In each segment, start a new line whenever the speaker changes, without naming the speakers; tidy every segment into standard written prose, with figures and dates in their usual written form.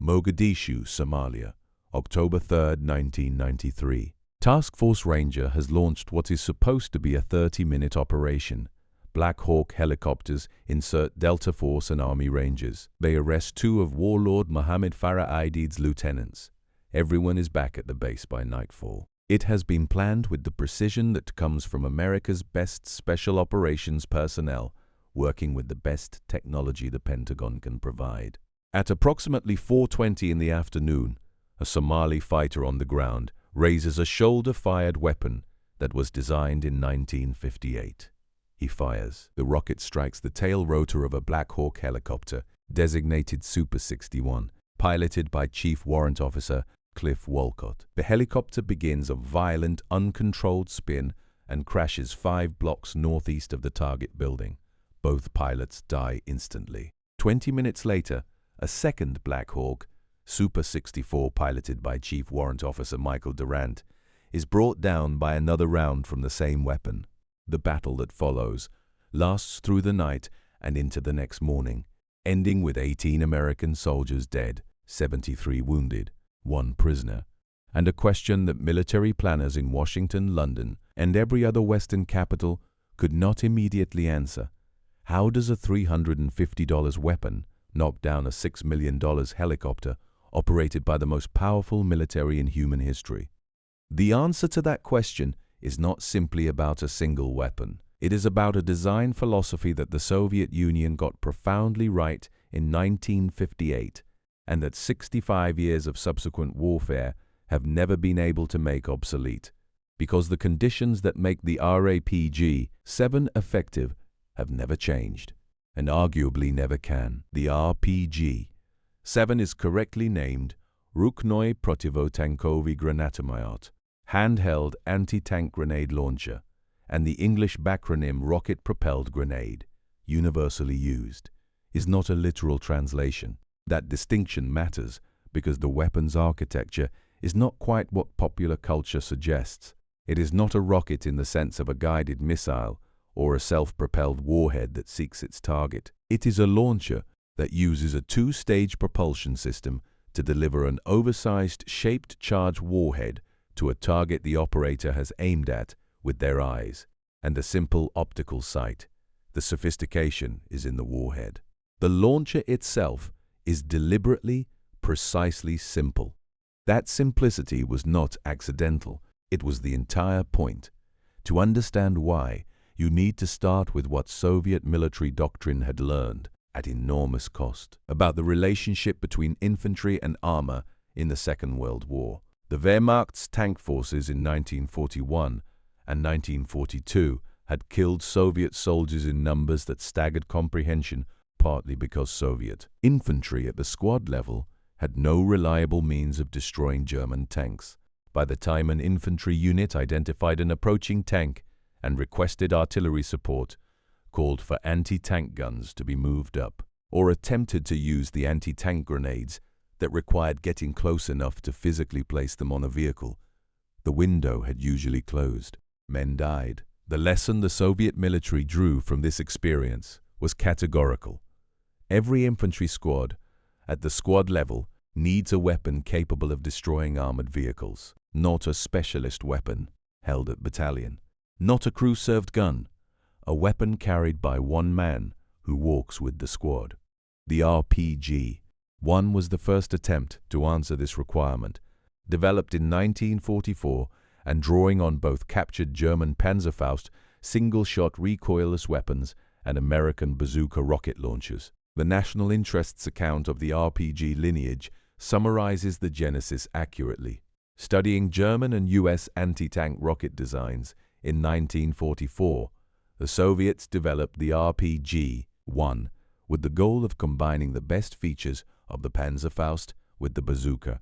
Mogadishu, Somalia, October 3, 1993. Task Force Ranger has launched what is supposed to be a 30-minute operation. Black Hawk helicopters insert Delta Force and Army Rangers. They arrest two of warlord Mohammed Farah Aidid's lieutenants. Everyone is back at the base by nightfall. It has been planned with the precision that comes from America's best special operations personnel, working with the best technology the Pentagon can provide. At approximately 4:20 in the afternoon, a Somali fighter on the ground raises a shoulder-fired weapon that was designed in 1958. He fires. The rocket strikes the tail rotor of a Black Hawk helicopter, designated Super 61, piloted by Chief Warrant Officer Cliff Walcott. The helicopter begins a violent, uncontrolled spin and crashes 5 blocks northeast of the target building. Both pilots die instantly. 20 minutes later, a second Black Hawk, Super 64, piloted by Chief Warrant Officer Michael Durant, is brought down by another round from the same weapon. The battle that follows lasts through the night and into the next morning, ending with 18 American soldiers dead, 73 wounded, 1 prisoner, and a question that military planners in Washington, London, and every other Western capital could not immediately answer. How does a $350 weapon knock down a $6 million helicopter operated by the most powerful military in human history? The answer to that question is not simply about a single weapon. It is about a design philosophy that the Soviet Union got profoundly right in 1958 and that 65 years of subsequent warfare have never been able to make obsolete, because the conditions that make the RPG-7 effective have never changed, and arguably never can. The RPG-7 is correctly named Ruknoy Protivotankovy Granatomet, handheld anti-tank grenade launcher, and the English backronym rocket-propelled grenade, universally used, is not a literal translation. That distinction matters because the weapon's architecture is not quite what popular culture suggests. It is not a rocket in the sense of a guided missile or a self-propelled warhead that seeks its target. It is a launcher that uses a 2-stage propulsion system to deliver an oversized shaped charge warhead to a target the operator has aimed at with their eyes and a simple optical sight. The sophistication is in the warhead. The launcher itself is deliberately, precisely simple. That simplicity was not accidental. It was the entire point. To understand why, you need to start with what Soviet military doctrine had learned, at enormous cost, about the relationship between infantry and armor in the Second World War. The Wehrmacht's tank forces in 1941 and 1942 had killed Soviet soldiers in numbers that staggered comprehension, partly because Soviet infantry at the squad level had no reliable means of destroying German tanks. By the time an infantry unit identified an approaching tank and requested artillery support, called for anti-tank guns to be moved up, or attempted to use the anti-tank grenades that required getting close enough to physically place them on a vehicle, the window had usually closed. Men died. The lesson the Soviet military drew from this experience was categorical. Every infantry squad, at the squad level, needs a weapon capable of destroying armored vehicles, not a specialist weapon held at battalion, not a crew-served gun, a weapon carried by one man who walks with the squad. The RPG-1 was the first attempt to answer this requirement, developed in 1944 and drawing on both captured German Panzerfaust single-shot recoilless weapons and American bazooka rocket launchers. The National Interests account of the RPG lineage summarizes the genesis accurately. Studying German and U.S. anti-tank rocket designs in 1944, the Soviets developed the RPG-1 with the goal of combining the best features of the Panzerfaust with the bazooka.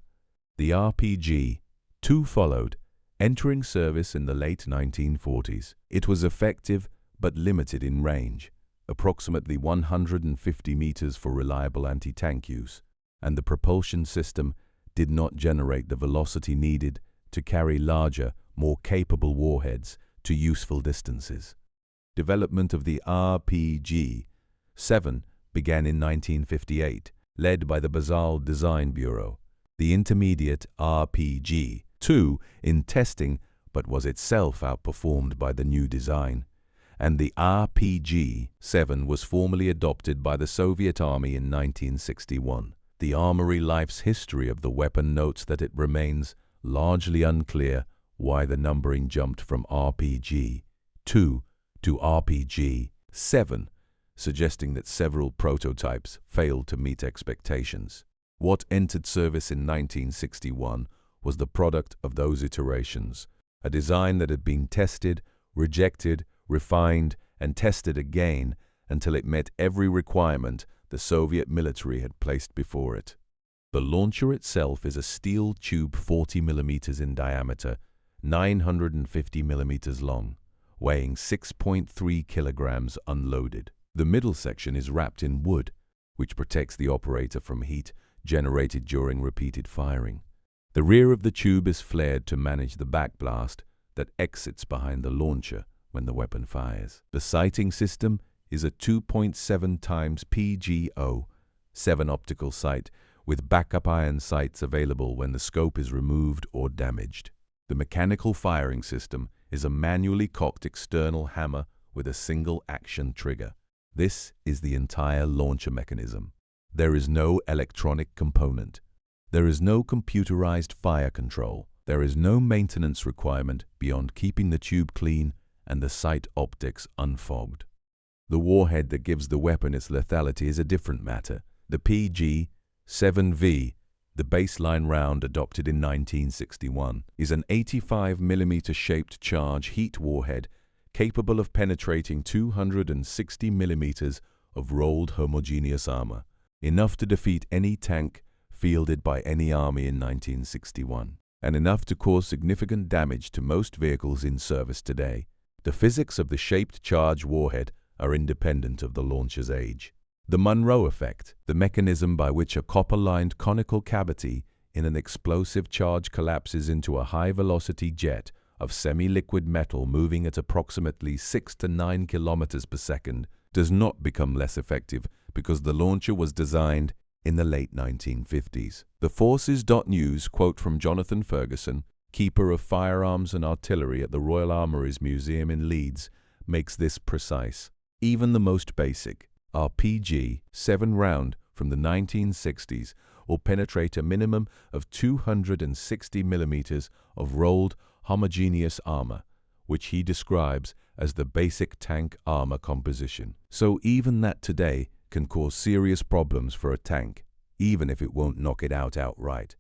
The RPG-2 followed, entering service in the late 1940s. It was effective but limited in range, approximately 150 meters for reliable anti-tank use, and the propulsion system did not generate the velocity needed to carry larger, more capable warheads to useful distances. Development of the RPG-7 began in 1958 led by the Basel Design Bureau. The intermediate RPG-2 in testing but was itself outperformed by the new design, and the RPG-7 was formally adopted by the Soviet Army in 1961. The Armory Life's history of the weapon notes that it remains largely unclear why the numbering jumped from RPG-2 to RPG-7, suggesting that several prototypes failed to meet expectations. What entered service in 1961 was the product of those iterations, a design that had been tested, rejected, refined, and tested again until it met every requirement the Soviet military had placed before it. The launcher itself is a steel tube 40 mm in diameter, 950 mm long, weighing 6.3 kilograms unloaded. The middle section is wrapped in wood, which protects the operator from heat generated during repeated firing. The rear of the tube is flared to manage the backblast that exits behind the launcher when the weapon fires. The sighting system is a 2.7 times PGO 7 optical sight with backup iron sights available when the scope is removed or damaged. The mechanical firing system is a manually cocked external hammer with a single action trigger. This is the entire launcher mechanism. There is no electronic component. There is no computerized fire control. There is no maintenance requirement beyond keeping the tube clean and the sight optics unfogged. The warhead that gives the weapon its lethality is a different matter. The PG-7V, the baseline round adopted in 1961, is an 85 mm shaped charge heat warhead capable of penetrating 260 mm of rolled homogeneous armor, enough to defeat any tank fielded by any army in 1961, and enough to cause significant damage to most vehicles in service today. The physics of the shaped charge warhead are independent of the launcher's age. The Monroe effect, the mechanism by which a copper-lined conical cavity in an explosive charge collapses into a high-velocity jet of semi-liquid metal moving at approximately 6 to 9 kilometers per second, does not become less effective because the launcher was designed in the late 1950s. The Forces.News quote from Jonathan Ferguson, keeper of firearms and artillery at the Royal Armouries Museum in Leeds, makes this precise. Even the most basic RPG-7 round from the 1960s will penetrate a minimum of 260 millimeters of rolled homogeneous armor, which he describes as the basic tank armor composition. So even that today can cause serious problems for a tank, even if it won't knock it out outright.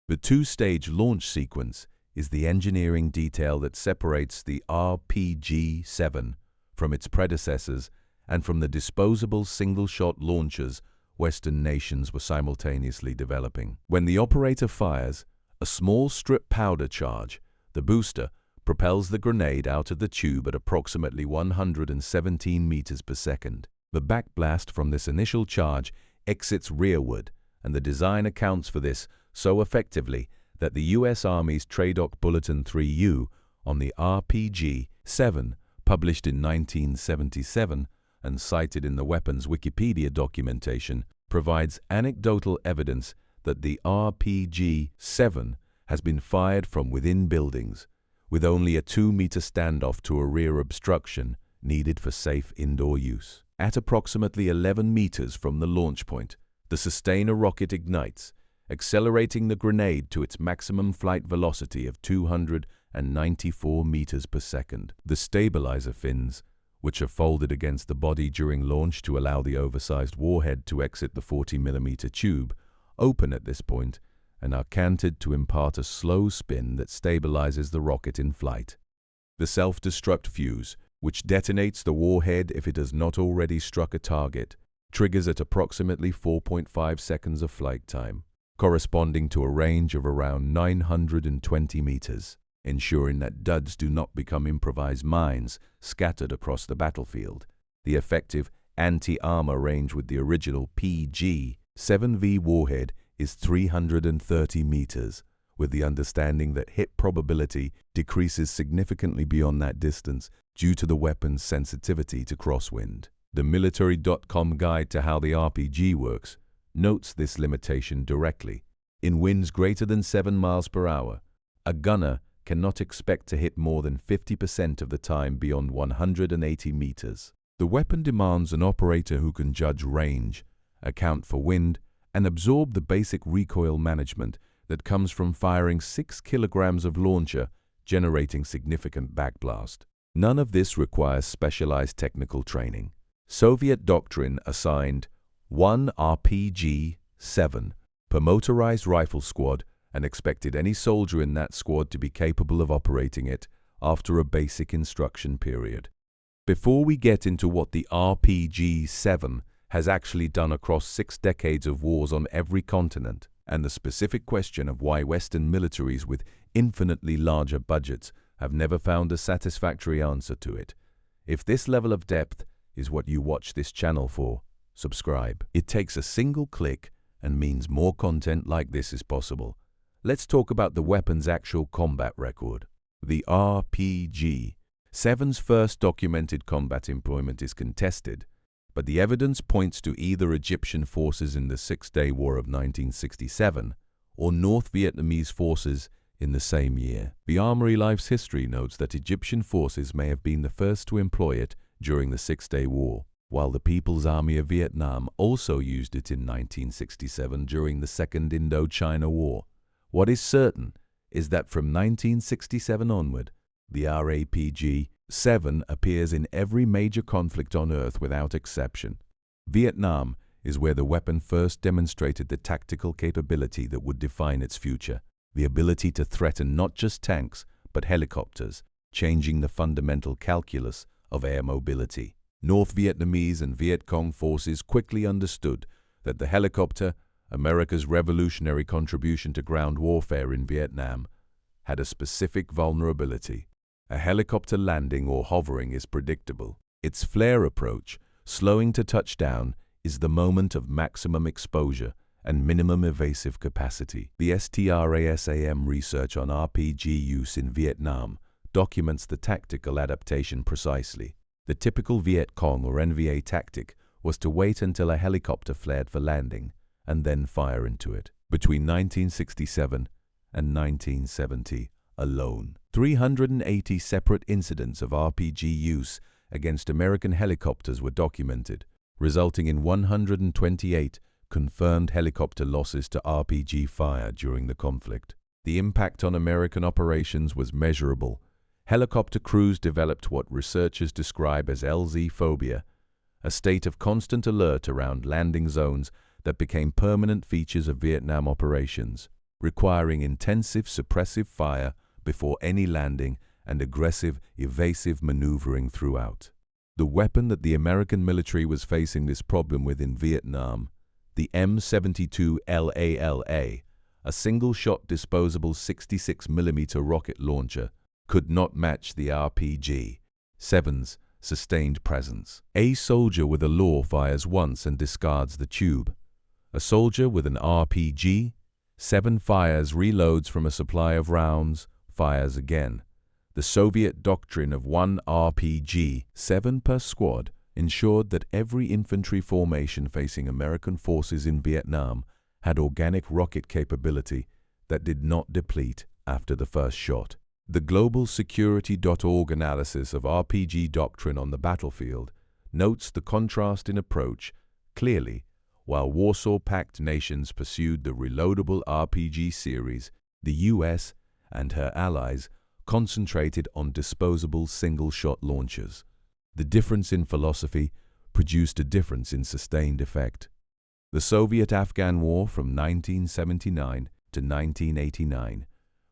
The two-stage launch sequence is the engineering detail that separates the RPG-7 from its predecessors and from the disposable single-shot launchers Western nations were simultaneously developing. When the operator fires, a small strip powder charge, the booster, propels the grenade out of the tube at approximately 117 meters per second. The backblast from this initial charge exits rearward, and the design accounts for this so effectively that the U.S. Army's TRADOC Bulletin 3U on the RPG-7, published in 1977 and cited in the weapons Wikipedia documentation, provides anecdotal evidence that the RPG-7 has been fired from within buildings, with only a 2-meter standoff to a rear obstruction needed for safe indoor use. At approximately 11 meters from the launch point, the sustainer rocket ignites, accelerating the grenade to its maximum flight velocity of 294 meters per second. The stabilizer fins, which are folded against the body during launch to allow the oversized warhead to exit the 40mm tube, open at this point and are canted to impart a slow spin that stabilizes the rocket in flight. The self-destruct fuse, which detonates the warhead if it has not already struck a target, triggers at approximately 4.5 seconds of flight time, corresponding to a range of around 920 meters, ensuring that duds do not become improvised mines scattered across the battlefield. The effective anti-armor range with the original PG-7V warhead is 330 meters, with the understanding that hit probability decreases significantly beyond that distance due to the weapon's sensitivity to crosswind. The Military.com guide to how the RPG works, notes this limitation directly. In winds greater than 7 miles per hour, a gunner cannot expect to hit more than 50% of the time beyond 180 meters. The weapon demands an operator who can judge range, account for wind, and absorb the basic recoil management that comes from firing 6 kilograms of launcher, generating significant backblast. None of this requires specialized technical training. Soviet doctrine assigned 1 RPG-7 per motorized rifle squad and expected any soldier in that squad to be capable of operating it after a basic instruction period. Before we get into what the RPG-7 has actually done across 6 decades of wars on every continent, and the specific question of why Western militaries with infinitely larger budgets have never found a satisfactory answer to it, if this level of depth is what you watch this channel for, subscribe. It takes a single click and means more content like this is possible. Let's talk about the weapon's actual combat record. The RPG-7's first documented combat employment is contested, but the evidence points to either Egyptian forces in the Six-Day War of 1967 or North Vietnamese forces in the same year. The Armory Life's history notes that Egyptian forces may have been the first to employ it during the Six-Day War, while the People's Army of Vietnam also used it in 1967 during the Second Indochina War. What is certain is that from 1967 onward, the RPG-7 appears in every major conflict on Earth without exception. Vietnam is where the weapon first demonstrated the tactical capability that would define its future, the ability to threaten not just tanks but helicopters, changing the fundamental calculus of air mobility. North Vietnamese and Viet Cong forces quickly understood that the helicopter, America's revolutionary contribution to ground warfare in Vietnam, had a specific vulnerability. A helicopter landing or hovering is predictable. Its flare approach, slowing to touchdown, is the moment of maximum exposure and minimum evasive capacity. The STRASAM research on RPG use in Vietnam documents the tactical adaptation precisely. The typical Viet Cong or NVA tactic was to wait until a helicopter flared for landing and then fire into it. Between 1967 and 1970 alone, 380 separate incidents of RPG use against American helicopters were documented, resulting in 128 confirmed helicopter losses to RPG fire during the conflict. The impact on American operations was measurable. Helicopter crews developed what researchers describe as LZ phobia, a state of constant alert around landing zones that became permanent features of Vietnam operations, requiring intensive suppressive fire before any landing and aggressive, evasive maneuvering throughout. The weapon that the American military was facing this problem with in Vietnam, the M72 LALA, a single-shot disposable 66mm rocket launcher, could not match the RPG-7's sustained presence. A soldier with a law fires once and discards the tube. A soldier with an RPG-7 fires, reloads from a supply of rounds, fires again. The Soviet doctrine of 1 RPG-7 per squad ensured that every infantry formation facing American forces in Vietnam had organic rocket capability that did not deplete after the first shot. The Global Security.org analysis of RPG doctrine on the battlefield notes the contrast in approach clearly. While Warsaw Pact nations pursued the reloadable RPG series, the US and her allies concentrated on disposable single-shot launchers. The difference in philosophy produced a difference in sustained effect. The Soviet-Afghan War from 1979 to 1989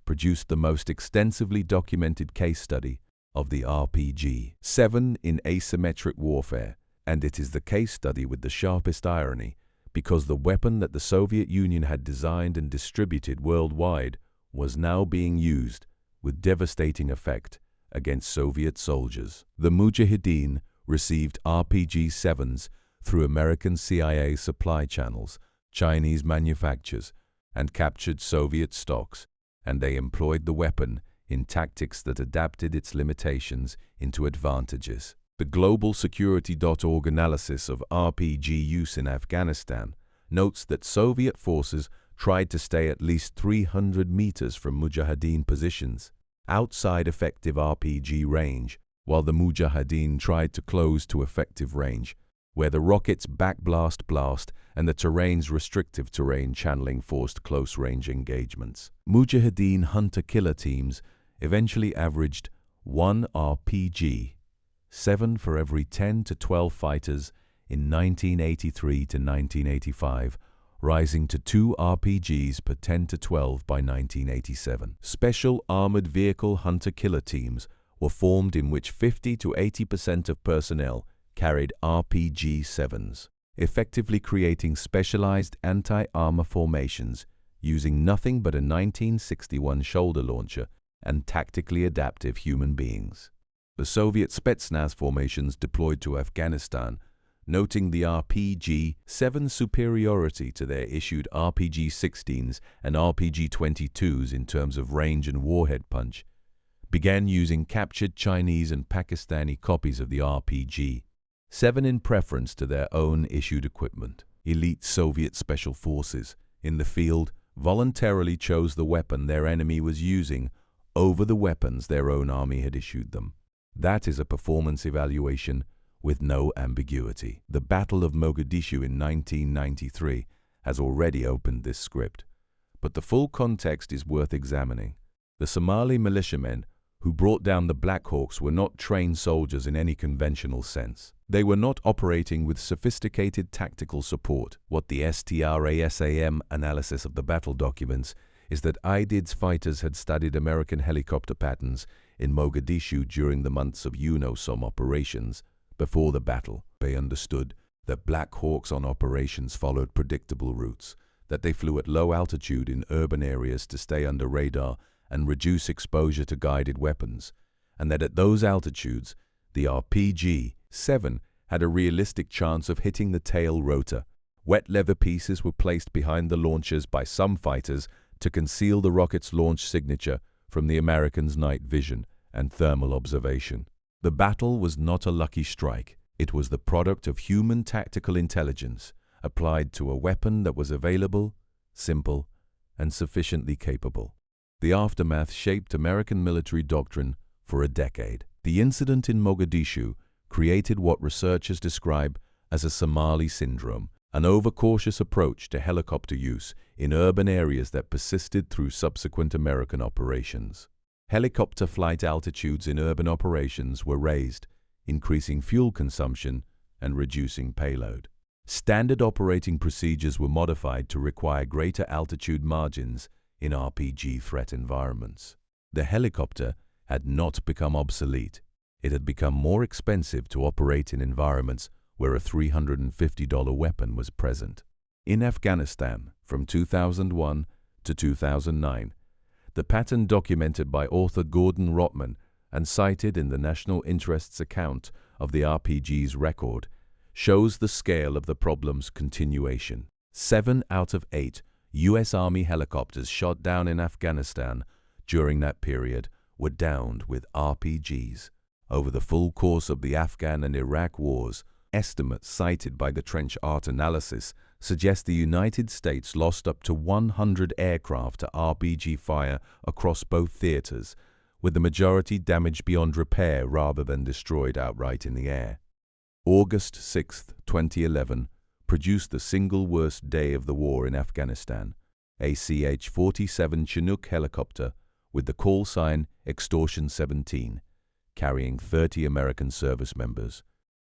produced the most extensively documented case study of the RPG-7 in asymmetric warfare, and it is the case study with the sharpest irony because the weapon that the Soviet Union had designed and distributed worldwide was now being used with devastating effect against Soviet soldiers. The Mujahideen received RPG-7s through American CIA supply channels, Chinese manufacturers, and captured Soviet stocks, and they employed the weapon in tactics that adapted its limitations into advantages. The Global Security.org analysis of RPG use in Afghanistan notes that Soviet forces tried to stay at least 300 meters from Mujahideen positions, outside effective RPG range, while the Mujahideen tried to close to effective range, where the rockets blast and the terrain's restrictive terrain channeling forced close-range engagements. Mujahideen hunter-killer teams eventually averaged 1 RPG, 7 for every 10 to 12 fighters in 1983 to 1985, rising to 2 RPGs per 10 to 12 by 1987. Special armored vehicle hunter-killer teams were formed in which 50 to 80% of personnel carried RPG-7s, effectively creating specialized anti-armor formations using nothing but a 1961 shoulder launcher and tactically adaptive human beings. The Soviet Spetsnaz formations deployed to Afghanistan, noting the RPG-7 superiority to their issued RPG-16s and RPG-22s in terms of range and warhead punch, began using captured Chinese and Pakistani copies of the RPG-7 in preference to their own issued equipment. Elite Soviet special forces in the field voluntarily chose the weapon their enemy was using over the weapons their own army had issued them. That is a performance evaluation with no ambiguity. The Battle of Mogadishu in 1993 has already opened this script, but the full context is worth examining. The Somali militiamen who brought down the Black Hawks were not trained soldiers in any conventional sense. They were not operating with sophisticated tactical support. What the STRASAM analysis of the battle documents is that IDID's fighters had studied American helicopter patterns in Mogadishu during the months of UNOSOM operations before the battle. They understood that Black Hawks on operations followed predictable routes, that they flew at low altitude in urban areas to stay under radar and reduce exposure to guided weapons, and that at those altitudes, the RPG-7 had a realistic chance of hitting the tail rotor. Wet leather pieces were placed behind the launchers by some fighters to conceal the rocket's launch signature from the Americans' night vision and thermal observation. The battle was not a lucky strike. It was the product of human tactical intelligence applied to a weapon that was available, simple, and sufficiently capable. The aftermath shaped American military doctrine for a decade. The incident in Mogadishu created what researchers describe as a Somali syndrome, an overcautious approach to helicopter use in urban areas that persisted through subsequent American operations. Helicopter flight altitudes in urban operations were raised, increasing fuel consumption and reducing payload. Standard operating procedures were modified to require greater altitude margins in RPG threat environments. The helicopter had not become obsolete. It had become more expensive to operate in environments where a $350 weapon was present. In Afghanistan, from 2001 to 2009, the pattern documented by author Gordon Rotman and cited in the National Interests account of the RPG's record shows the scale of the problem's continuation. 7 out of 8 U.S. Army helicopters shot down in Afghanistan during that period were downed with RPGs. Over the full course of the Afghan and Iraq wars, estimates cited by the Trench Art Analysis suggest the United States lost up to 100 aircraft to RPG fire across both theaters, with the majority damaged beyond repair rather than destroyed outright in the air. August 6, 2011, produced the single worst day of the war in Afghanistan, a CH-47 Chinook helicopter with the call sign Extortion 17, carrying 30 American service members,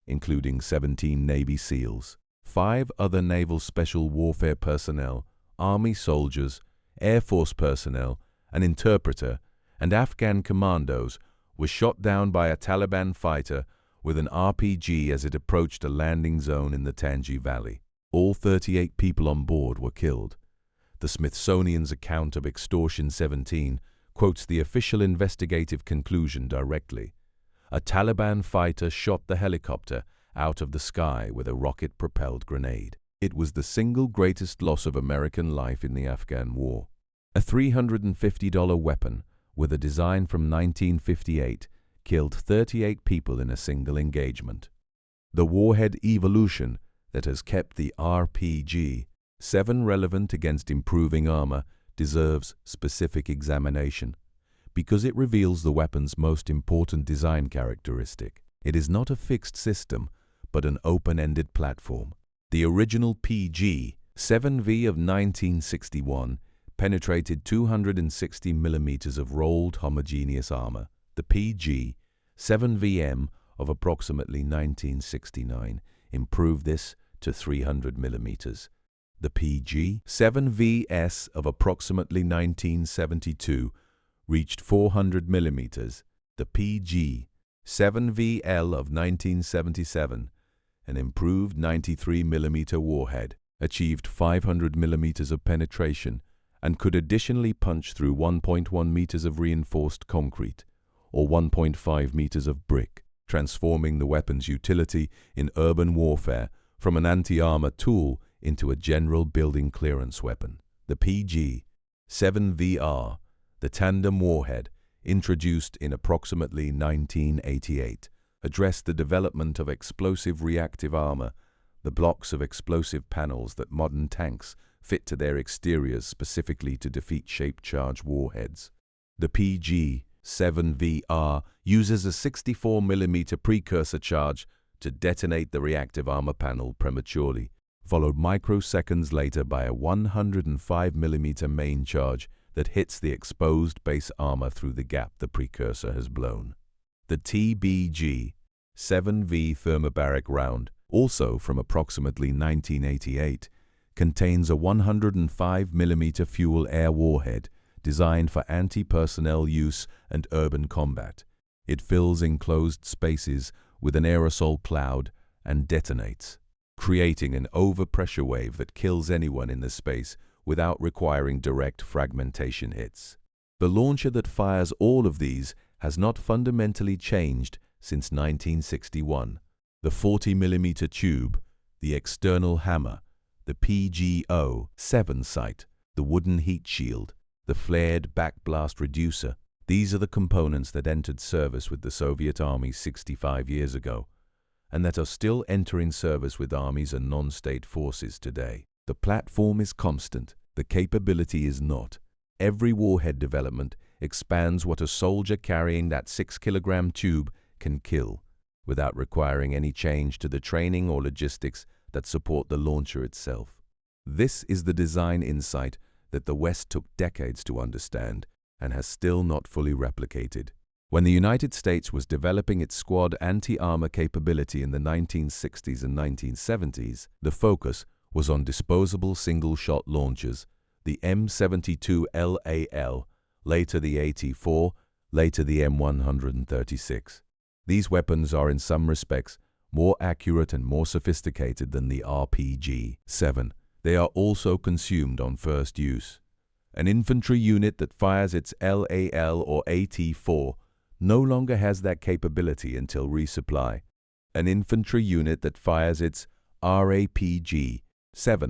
including 17 Navy SEALs. 5 other naval special warfare personnel, Army soldiers, Air Force personnel, an interpreter, and Afghan commandos were shot down by a Taliban fighter with an RPG as it approached a landing zone in the Tangi Valley. All 38 people on board were killed. The Smithsonian's account of Extortion 17 quotes the official investigative conclusion directly. A Taliban fighter shot the helicopter out of the sky with a rocket-propelled grenade. It was the single greatest loss of American life in the Afghan war. A $350 weapon with a design from 1958 killed 38 people in a single engagement. The warhead evolution that has kept the RPG 7 relevant against improving armor deserves specific examination because it reveals the weapon's most important design characteristic. It is not a fixed system, but an open-ended platform. The original PG-7V of 1961 penetrated 260 millimeters of rolled homogeneous armor. The PG-7VM of approximately 1969 improved this to 300 millimeters. The PG-7VS of approximately 1972 reached 400 millimeters. The PG-7VL of 1977, an improved 93 millimeter warhead, achieved 500 millimeters of penetration and could additionally punch through 1.1 meters of reinforced concrete or 1.5 meters of brick, transforming the weapon's utility in urban warfare from an anti-armor tool into a general building clearance weapon. The PG-7VR, the tandem warhead, introduced in approximately 1988, addressed the development of explosive reactive armor, the blocks of explosive panels that modern tanks fit to their exteriors specifically to defeat shape-charge warheads. The PG-7VR uses a 64 millimeter precursor charge to detonate the reactive armor panel prematurely, followed microseconds later by a 105 millimeter main charge that hits the exposed base armor through the gap the precursor has blown. The TBG-7V thermobaric round, also from approximately 1988, contains a 105 millimeter fuel-air warhead designed for anti-personnel use and urban combat. It fills enclosed spaces with an aerosol cloud and detonates, creating an overpressure wave that kills anyone in the space without requiring direct fragmentation hits. The launcher that fires all of these has not fundamentally changed since 1961. The 40 millimeter tube, the external hammer, the PGO-7 sight, the wooden heat shield, the flared backblast reducer. These are the components that entered service with the Soviet Army 65 years ago, and that are still entering service with armies and non-state forces today. The platform is constant, the capability is not. Every warhead development expands what a soldier carrying that 6-kilogram tube can kill, without requiring any change to the training or logistics that support the launcher itself. This is the design insight that the West took decades to understand and has still not fully replicated. When the United States was developing its squad anti-armor capability in the 1960s and 1970s, the focus was on disposable single-shot launchers, the M72LAL, later the AT-4, later the M136. These weapons are in some respects more accurate and more sophisticated than the RPG-7. They are also consumed on first use. An infantry unit that fires its LAL or AT-4 no longer has that capability until resupply. An infantry unit that fires its RPG-7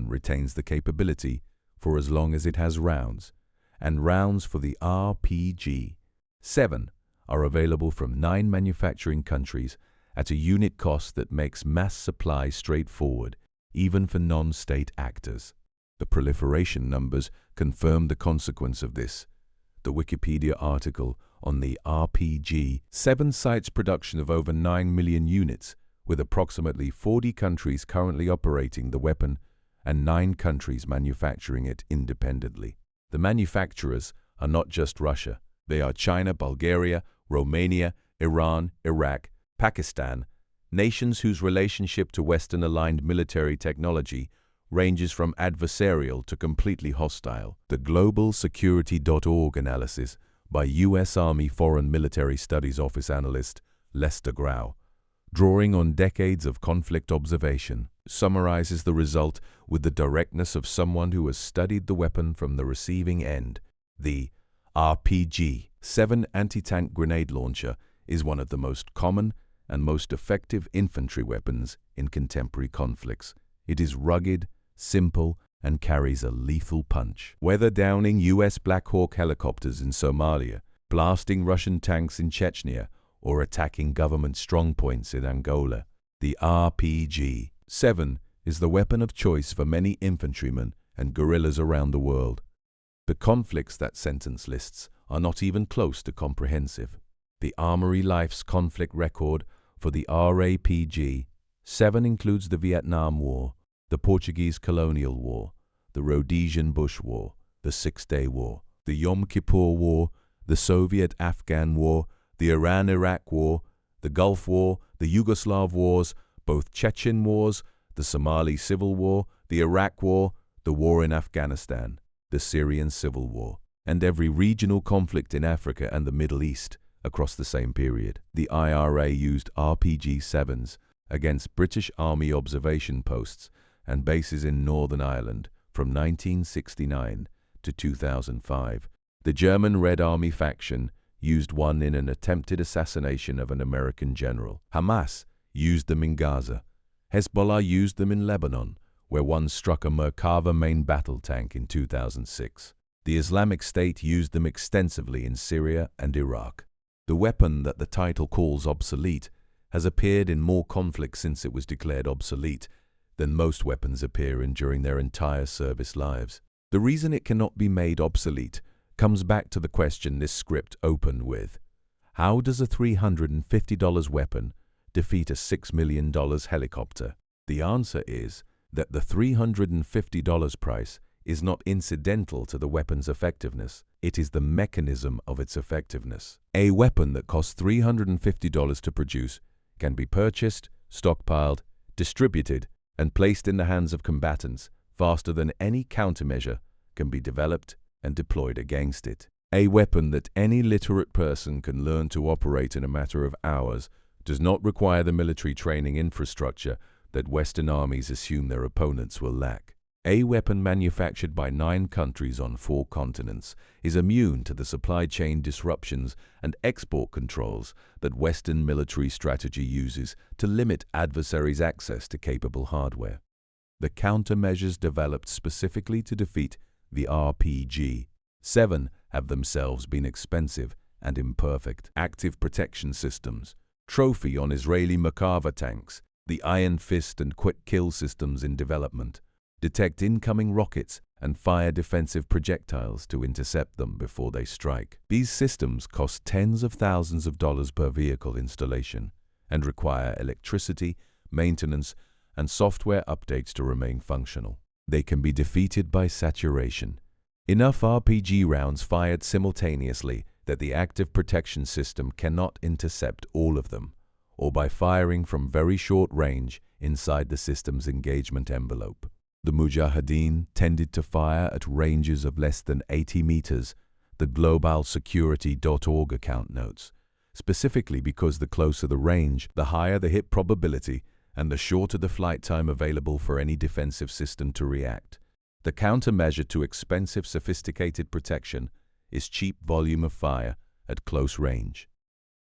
retains the capability for as long as it has rounds, and rounds for the RPG-7 are available from 9 manufacturing countries at a unit cost that makes mass supply straightforward, even for non-state actors. The proliferation numbers confirm the consequence of this. The Wikipedia article on the RPG-7 cites production of over 9 million units, with approximately 40 countries currently operating the weapon and 9 countries manufacturing it independently. The manufacturers are not just Russia. They are China, Bulgaria, Romania, Iran, Iraq, Pakistan, nations whose relationship to Western-aligned military technology ranges from adversarial to completely hostile. The GlobalSecurity.org analysis by U.S. Army Foreign Military Studies Office analyst Lester Grau, drawing on decades of conflict observation, summarizes the result with the directness of someone who has studied the weapon from the receiving end. The RPG-7 anti-tank grenade launcher is one of the most common and most effective infantry weapons in contemporary conflicts. It is rugged, simple, and carries a lethal punch. Whether downing U.S. Black Hawk helicopters in Somalia, blasting Russian tanks in Chechnya, or attacking government strongpoints in Angola, the RPG-7 is the weapon of choice for many infantrymen and guerrillas around the world. The conflicts that sentence lists are not even close to comprehensive. The Armory Life's conflict record for the RPG-7 includes the Vietnam War, the Portuguese Colonial War, the Rhodesian Bush War, the Six-Day War, the Yom Kippur War, the Soviet-Afghan War, the Iran-Iraq War, the Gulf War, the Yugoslav Wars, both Chechen Wars, the Somali Civil War, the Iraq War, the war in Afghanistan, the Syrian Civil War, and every regional conflict in Africa and the Middle East across the same period. The IRA used RPG-7s against British Army observation posts and bases in Northern Ireland from 1969 to 2005. The German Red Army faction used one in an attempted assassination of an American general. Hamas used them in Gaza. Hezbollah used them in Lebanon, where one struck a Merkava main battle tank in 2006. The Islamic State used them extensively in Syria and Iraq. The weapon that the title calls obsolete has appeared in more conflicts since it was declared obsolete than most weapons appear in during their entire service lives. The reason it cannot be made obsolete comes back to the question this script opened with. How does a $350 weapon defeat a $6 million helicopter? The answer is that the $350 price is not incidental to the weapon's effectiveness. It is the mechanism of its effectiveness. A weapon that costs $350 to produce can be purchased, stockpiled, distributed, and placed in the hands of combatants faster than any countermeasure can be developed and deployed against it. A weapon that any literate person can learn to operate in a matter of hours does not require the military training infrastructure that Western armies assume their opponents will lack. A weapon manufactured by 9 countries on 4 continents is immune to the supply chain disruptions and export controls that Western military strategy uses to limit adversaries' access to capable hardware. The countermeasures developed specifically to defeat the RPG-7 have themselves been expensive and imperfect. Active protection systems, trophy on Israeli Merkava tanks, the Iron Fist and Quick Kill systems in development, detect incoming rockets and fire defensive projectiles to intercept them before they strike. These systems cost tens of thousands of dollars per vehicle installation and require electricity, maintenance, and software updates to remain functional. They can be defeated by saturation. Enough RPG rounds fired simultaneously that the active protection system cannot intercept all of them, or by firing from very short range inside the system's engagement envelope. The Mujahideen tended to fire at ranges of less than 80 meters, the globalsecurity.org account notes, specifically because the closer the range, the higher the hit probability and the shorter the flight time available for any defensive system to react. The countermeasure to expensive, sophisticated protection is cheap volume of fire at close range.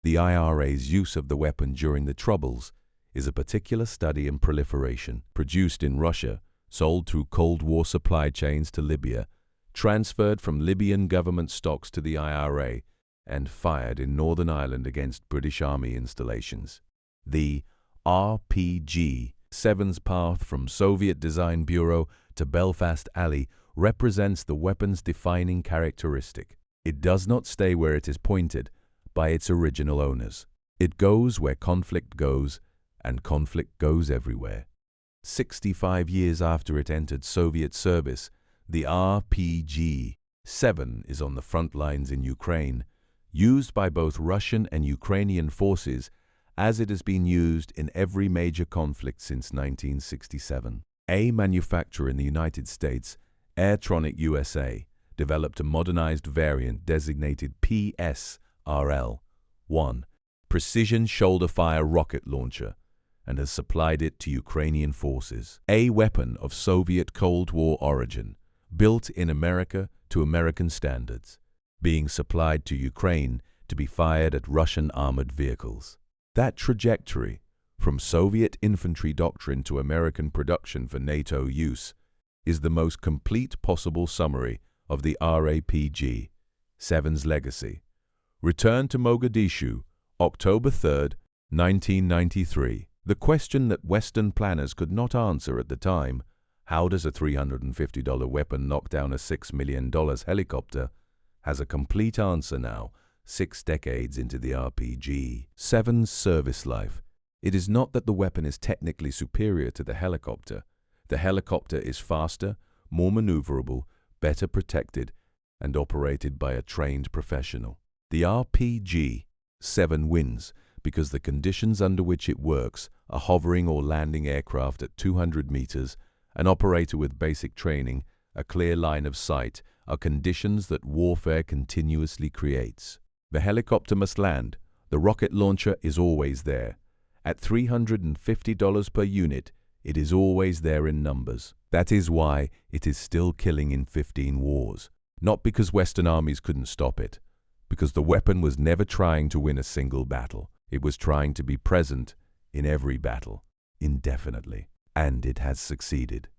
The IRA's use of the weapon during the Troubles is a particular study in proliferation, produced in Russia, sold through Cold War supply chains to Libya, transferred from Libyan government stocks to the IRA, and fired in Northern Ireland against British Army installations. The RPG-7's path from Soviet Design Bureau to Belfast Alley represents the weapon's defining characteristic. It does not stay where it is pointed by its original owners. It goes where conflict goes, and conflict goes everywhere. 65 years after it entered Soviet service, the RPG-7 is on the front lines in Ukraine, used by both Russian and Ukrainian forces as it has been used in every major conflict since 1967. A manufacturer in the United States, Airtronic USA, developed a modernized variant designated PSRL-1, Precision Shoulder Fire Rocket Launcher, and has supplied it to Ukrainian forces. A weapon of Soviet Cold War origin, built in America to American standards, being supplied to Ukraine to be fired at Russian armored vehicles. That trajectory, from Soviet infantry doctrine to American production for NATO use, is the most complete possible summary of the RPG-7's legacy. Returned to Mogadishu, October 3, 1993. The question that Western planners could not answer at the time, How does a $350 weapon knock down a $6 million helicopter? Has a complete answer now, 6 decades into the RPG. 7. Service life. It is not that the weapon is technically superior to the helicopter. The helicopter is faster, more maneuverable, better protected, and operated by a trained professional. The RPG 7 wins because the conditions under which it works, a hovering or landing aircraft at 200 meters, an operator with basic training, a clear line of sight, are conditions that warfare continuously creates. The helicopter must land. The rocket launcher is always there. At $350 per unit, it is always there in numbers. That is why it is still killing in 15 wars. Not because Western armies couldn't stop it, because the weapon was never trying to win a single battle. It was trying to be present in every battle, indefinitely. And it has succeeded.